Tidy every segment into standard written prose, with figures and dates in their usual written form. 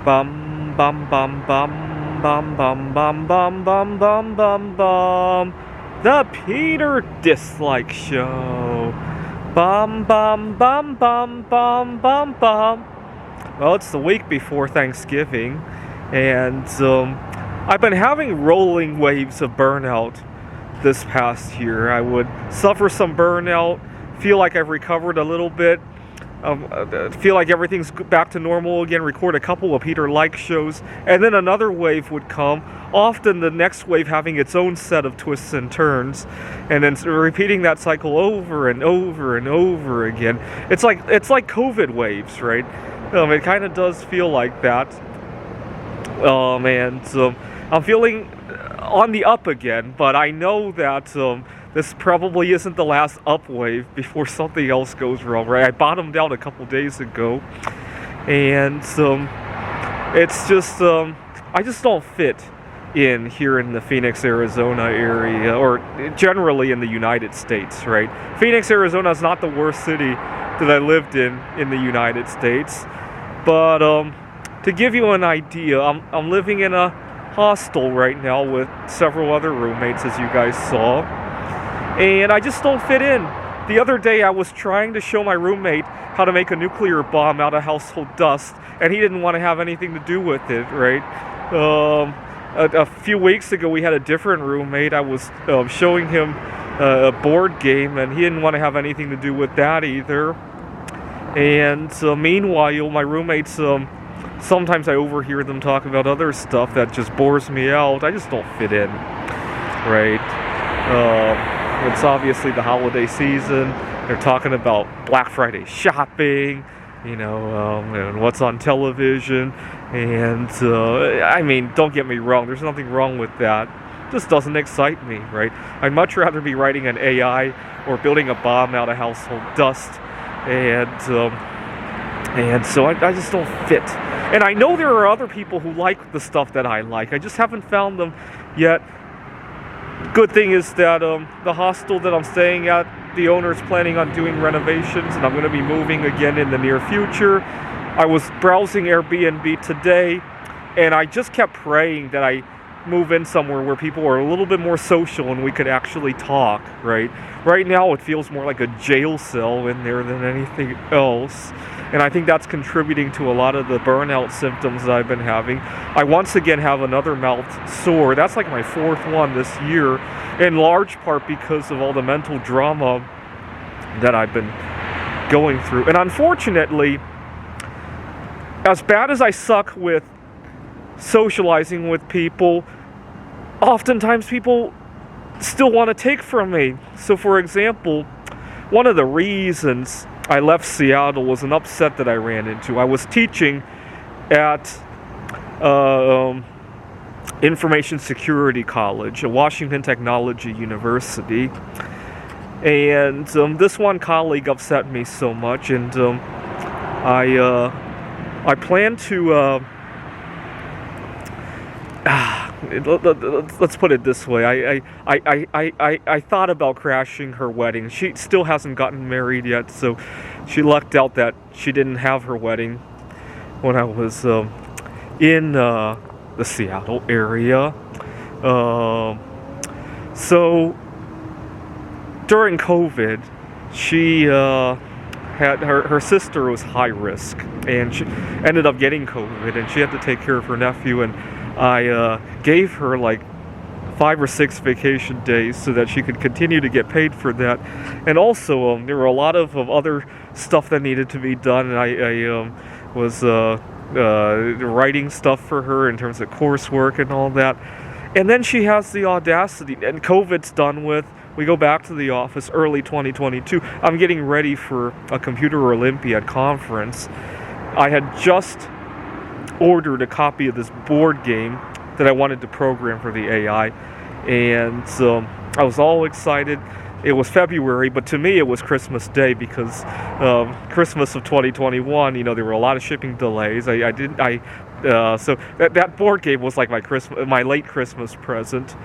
Bum bum bum bum bum bum bum bum bum bum bum bum. The Peter Dislike Show. Bum bum bum bum bum bum bum. Well, it's the week before Thanksgiving, and I've been having rolling waves of burnout this past year. I would suffer some burnout, feel like I've recovered a little bit, feel like everything's back to normal again, record a couple of Peter Like shows, and then another wave would come, often the next wave having its own set of twists and turns, and then repeating that cycle over and over and over again. It's like COVID waves, right? It kind of does feel like that. And I'm feeling on the up again, but I know that this probably isn't the last up wave before something else goes wrong, right? I bottomed out a couple days ago, and it's just I just don't fit in here in the Phoenix, Arizona area, or generally in the United States, right? Phoenix, Arizona is not the worst city that I lived in the United States, but to give you an idea, I'm living in a hostel right now with several other roommates, as you guys saw, and I just don't fit in. The other day I was trying to show my roommate how to make a nuclear bomb out of household dust, and he didn't want to have anything to do with it, right? A few weeks ago we had a different roommate. I was showing him a board game, and he didn't want to have anything to do with that either. And meanwhile, my roommates, sometimes I overhear them talk about other stuff that just bores me out. I just don't fit in, right? It's obviously the holiday season. They're talking about Black Friday shopping, and what's on television. And, I mean, don't get me wrong, there's nothing wrong with that. It just doesn't excite me, right? I'd much rather be writing an AI or building a bomb out of household dust. And so I just don't fit. And I know there are other people who like the stuff that I like. I just haven't found them yet. Good thing is that the hostel that I'm staying at, the owner's planning on doing renovations, and I'm going to be moving again in the near future. I was browsing Airbnb today, and I just kept praying that I move in somewhere where people are a little bit more social and we could actually talk, right? Right now it feels more like a jail cell in there than anything else, and I think that's contributing to a lot of the burnout symptoms that I've been having. I once again have another mouth sore. That's like my fourth one this year, in large part because of all the mental drama that I've been going through. And unfortunately, as bad as I suck with socializing with people, oftentimes people still want to take from me. So for example, one of the reasons I left Seattle was an upset that I ran into. I was teaching at Information Security College, a Washington Technology University, and this one colleague upset me so much, and I plan to let's put it this way. I thought about crashing her wedding. She still hasn't gotten married yet, so she lucked out that she didn't have her wedding when I was in the Seattle area. So during COVID, she had her sister was high risk, and she ended up getting COVID, and she had to take care of her nephew, and I gave her like 5 or 6 vacation days so that she could continue to get paid for that. And also, there were a lot of other stuff that needed to be done, and I was writing stuff for her in terms of coursework and all that. And then she has the audacity, and COVID's done with. We go back to the office early 2022. I'm getting ready for a Computer Olympiad conference. I had just ordered a copy of this board game that I wanted to program for the AI, and I was all excited. It was February, but to me it was Christmas Day because Christmas of 2021, there were a lot of shipping delays. So that board game was like my late Christmas present.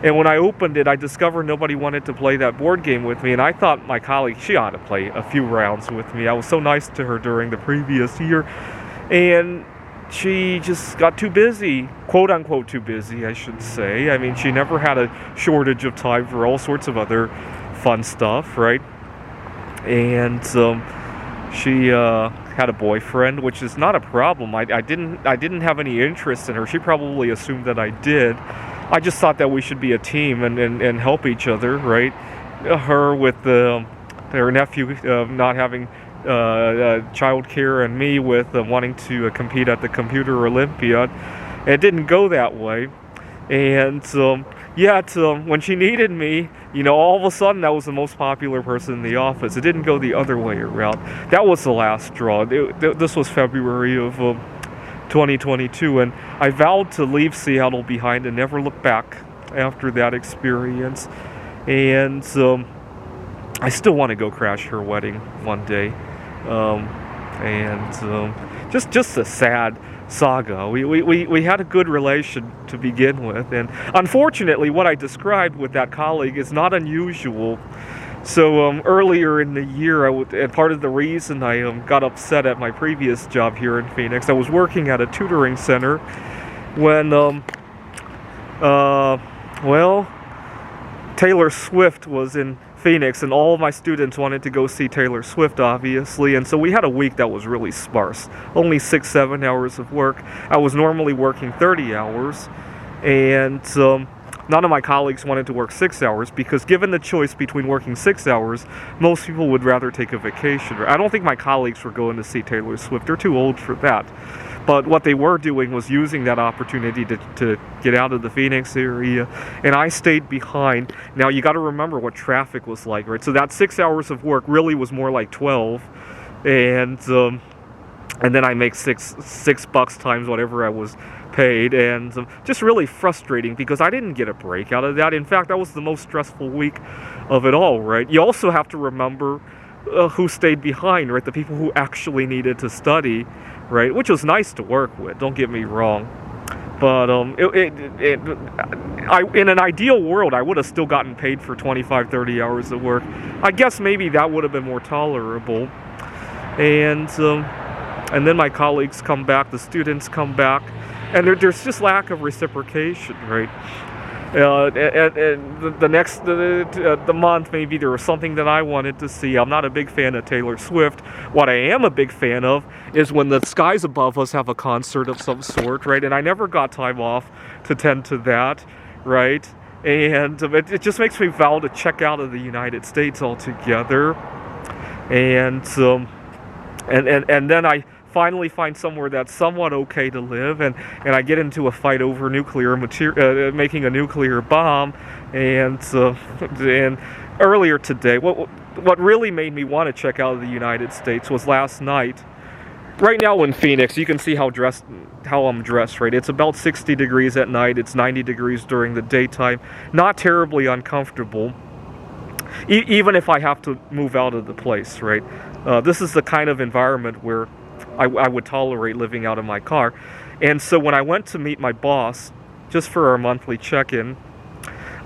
And when I opened it, I discovered nobody wanted to play that board game with me, and I thought my colleague, she ought to play a few rounds with me. I was so nice to her during the previous year, and she just got too busy, quote unquote too busy, I should say. I mean, she never had a shortage of time for all sorts of other fun stuff, right? And she had a boyfriend, which is not a problem. I didn't have any interest in her. She probably assumed that I did. I just thought that we should be a team and help each other, right? Her with her nephew not having child care, and me with wanting to compete at the Computer Olympiad. It didn't go that way. And yet, when she needed me, all of a sudden I was the most popular person in the office. It didn't go the other way around. That was the last straw. This was February of 2022, and I vowed to leave Seattle behind and never look back after that experience. And I still want to go crash her wedding one day. Just a sad saga. We had a good relation to begin with, and unfortunately what I described with that colleague is not unusual. So earlier in the year, and part of the reason I got upset at my previous job here in Phoenix, I was working at a tutoring center when Taylor Swift was in Phoenix, and all of my students wanted to go see Taylor Swift, obviously, and so we had a week that was really sparse. Only 6-7 hours of work. I was normally working 30 hours, and none of my colleagues wanted to work 6 hours, because given the choice between working 6 hours, most people would rather take a vacation. I don't think my colleagues were going to see Taylor Swift. They're too old for that. But what they were doing was using that opportunity to get out of the Phoenix area, and I stayed behind. Now, you got to remember what traffic was like, right? So that 6 hours of work really was more like 12, and then I make $6 times whatever I was paid, and just really frustrating because I didn't get a break out of that. In fact, that was the most stressful week of it all, right? You also have to remember who stayed behind, right? The people who actually needed to study, right? Which was nice to work with, don't get me wrong. But in an ideal world, I would have still gotten paid for 25-30 hours of work. I guess maybe that would have been more tolerable. And then my colleagues come back, the students come back, and there's just lack of reciprocation, right? The month, maybe there was something that I wanted to see. I'm not a big fan of Taylor Swift. What I am a big fan of is when the skies above us have a concert of some sort, right? And I never got time off to tend to that, right? And it just makes me vow to check out of the United States altogether. And then I finally find somewhere that's somewhat okay to live, and I get into a fight over nuclear material, making a nuclear bomb, and earlier today, what really made me want to check out of the United States was last night. Right now in Phoenix, you can see how I'm dressed, right? It's about 60 degrees at night, it's 90 degrees during the daytime, not terribly uncomfortable, even if I have to move out of the place, right? This is the kind of environment where I would tolerate living out of my car. And so when I went to meet my boss, just for our monthly check-in,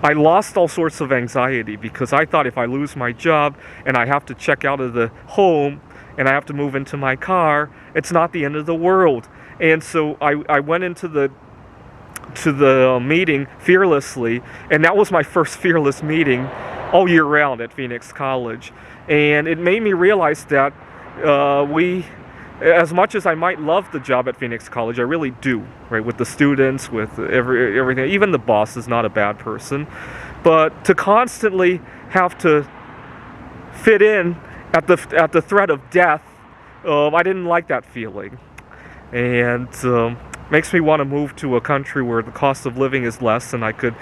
I lost all sorts of anxiety because I thought if I lose my job and I have to check out of the home and I have to move into my car, it's not the end of the world. And so I went into the meeting fearlessly, and that was my first fearless meeting all year round at Phoenix College. And it made me realize that as much as I might love the job at Phoenix College, I really do, right? With the students, with everything, even the boss is not a bad person. But to constantly have to fit in at the threat of death, I didn't like that feeling. And makes me want to move to a country where the cost of living is less and I could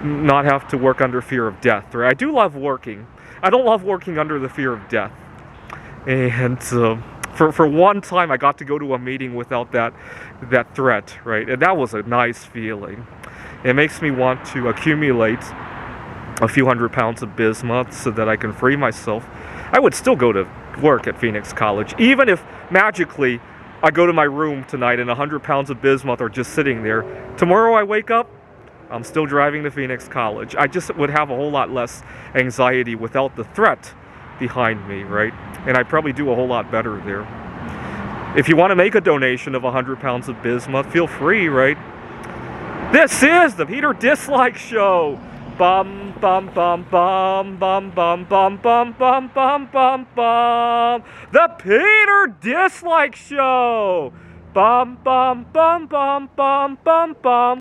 not have to work under fear of death, right? I do love working. I don't love working under the fear of death. And for one time, I got to go to a meeting without that threat, right? And that was a nice feeling. It makes me want to accumulate a few hundred pounds of bismuth so that I can free myself. I would still go to work at Phoenix College, even if magically I go to my room tonight and 100 pounds of bismuth are just sitting there. Tomorrow I wake up, I'm still driving to Phoenix College. I just would have a whole lot less anxiety without the threat behind me, right? And I'd probably do a whole lot better there. If you want to make a donation of 100 pounds of bismuth, feel free, right? This is the Peter Dislike Show. Bum bum bum bum bum bum bum bum bum bum bum bum. The Peter Dislike Show. Bum bum bum bum bum bum bum.